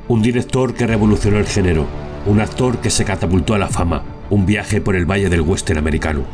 Un director que revolucionó el género, un actor que se catapultó a la fama, un viaje por el valle del western americano.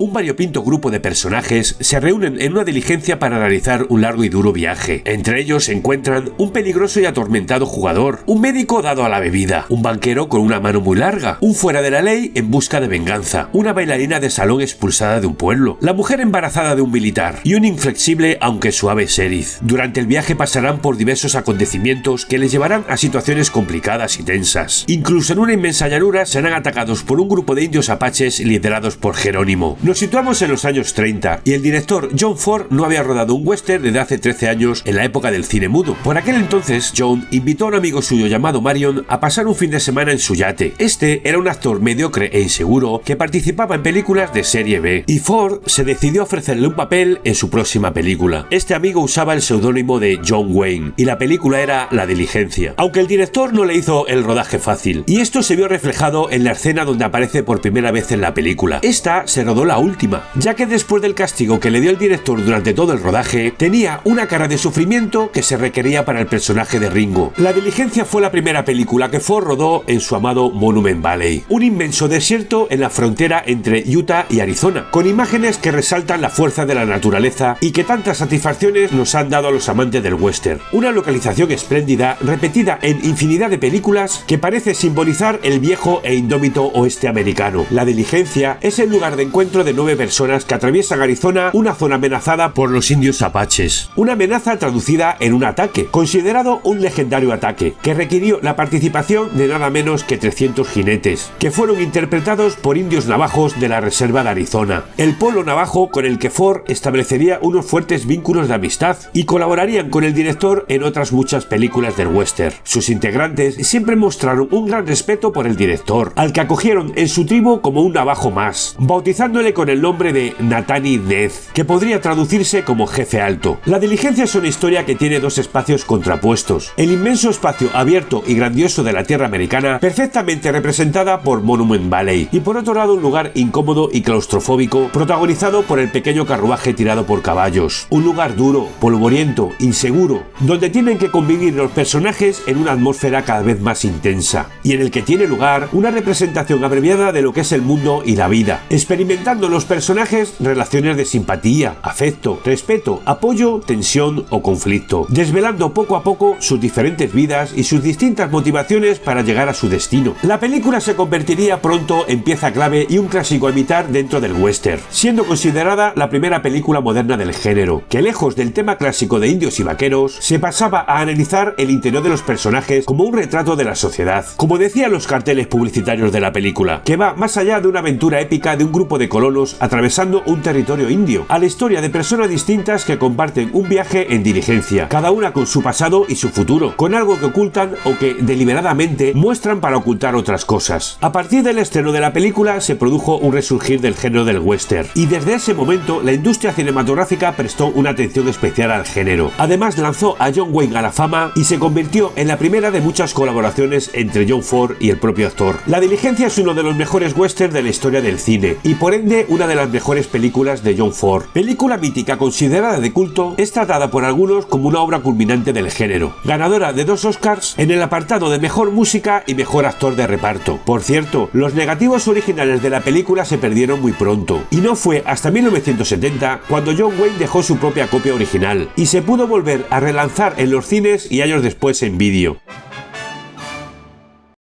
Un variopinto grupo de personajes se reúnen en una diligencia para realizar un largo y duro viaje. Entre ellos se encuentran un peligroso y atormentado jugador, un médico dado a la bebida, un banquero con una mano muy larga, un fuera de la ley en busca de venganza, una bailarina de salón expulsada de un pueblo, la mujer embarazada de un militar y un inflexible aunque suave sheriff. Durante el viaje pasarán por diversos acontecimientos que les llevarán a situaciones complicadas y tensas. Incluso en una inmensa llanura serán atacados por un grupo de indios apaches liderados por Jerónimo. Nos situamos en los años 30 y el director John Ford no había rodado un western desde hace 13 años en la época del cine mudo. Por aquel entonces, John invitó a un amigo suyo llamado Marion a pasar un fin de semana en su yate. Este era un actor mediocre e inseguro que participaba en películas de serie B y Ford se decidió a ofrecerle un papel en su próxima película. Este amigo usaba el seudónimo de John Wayne y la película era La Diligencia. Aunque el director no le hizo el rodaje fácil, y esto se vio reflejado en la escena donde aparece por primera vez en la película. Esta se rodó la última, ya que después del castigo que le dio el director durante todo el rodaje, tenía una cara de sufrimiento que se requería para el personaje de Ringo. La Diligencia fue la primera película que Ford rodó en su amado Monument Valley, un inmenso desierto en la frontera entre Utah y Arizona, con imágenes que resaltan la fuerza de la naturaleza y que tantas satisfacciones nos han dado a los amantes del western. Una localización espléndida, repetida en infinidad de películas, que parece simbolizar el viejo e indómito oeste americano. La Diligencia es el lugar de encuentro de 9 personas que atraviesan Arizona, una zona amenazada por los indios apaches. Una amenaza traducida en un ataque, considerado un legendario ataque, que requirió la participación de nada menos que 300 jinetes, que fueron interpretados por indios navajos de la reserva de Arizona, el pueblo navajo con el que Ford establecería unos fuertes vínculos de amistad y colaborarían con el director en otras muchas películas del western. Sus integrantes siempre mostraron un gran respeto por el director, al que acogieron en su tribu como un navajo más, bautizándole con el nombre de Nathani Death, que podría traducirse como jefe alto. La Diligencia es una historia que tiene dos espacios contrapuestos: el inmenso espacio abierto y grandioso de la tierra americana, perfectamente representada por Monument Valley, y por otro lado un lugar incómodo y claustrofóbico, protagonizado por el pequeño carruaje tirado por caballos. Un lugar duro, polvoriento, inseguro, donde tienen que convivir los personajes en una atmósfera cada vez más intensa, y en el que tiene lugar una representación abreviada de lo que es el mundo y la vida, experimentando los personajes relaciones de simpatía, afecto, respeto, apoyo, tensión o conflicto, desvelando poco a poco sus diferentes vidas y sus distintas motivaciones para llegar a su destino. La película se convertiría pronto en pieza clave y un clásico a imitar dentro del western, siendo considerada la primera película moderna del género, que lejos del tema clásico de indios y vaqueros, se pasaba a analizar el interior de los personajes como un retrato de la sociedad, como decían los carteles publicitarios de la película, que va más allá de una aventura épica de un grupo de colonos atravesando un territorio indio, a la historia de personas distintas que comparten un viaje en diligencia, cada una con su pasado y su futuro, con algo que ocultan o que deliberadamente muestran para ocultar otras cosas. A partir del estreno de la película se produjo un resurgir del género del western, y desde ese momento la industria cinematográfica prestó una atención especial al género. Además lanzó a John Wayne a la fama y se convirtió en la primera de muchas colaboraciones entre John Ford y el propio actor. La Diligencia es uno de los mejores westerns de la historia del cine y por ende una de las mejores películas de John Ford. Película mítica considerada de culto, es tratada por algunos como una obra culminante del género, ganadora de 2 Oscars en el apartado de mejor música y mejor actor de reparto. Por cierto, los negativos originales de la película se perdieron muy pronto, y no fue hasta 1970 cuando John Wayne dejó su propia copia original y se pudo volver a relanzar en los cines y años después en vídeo.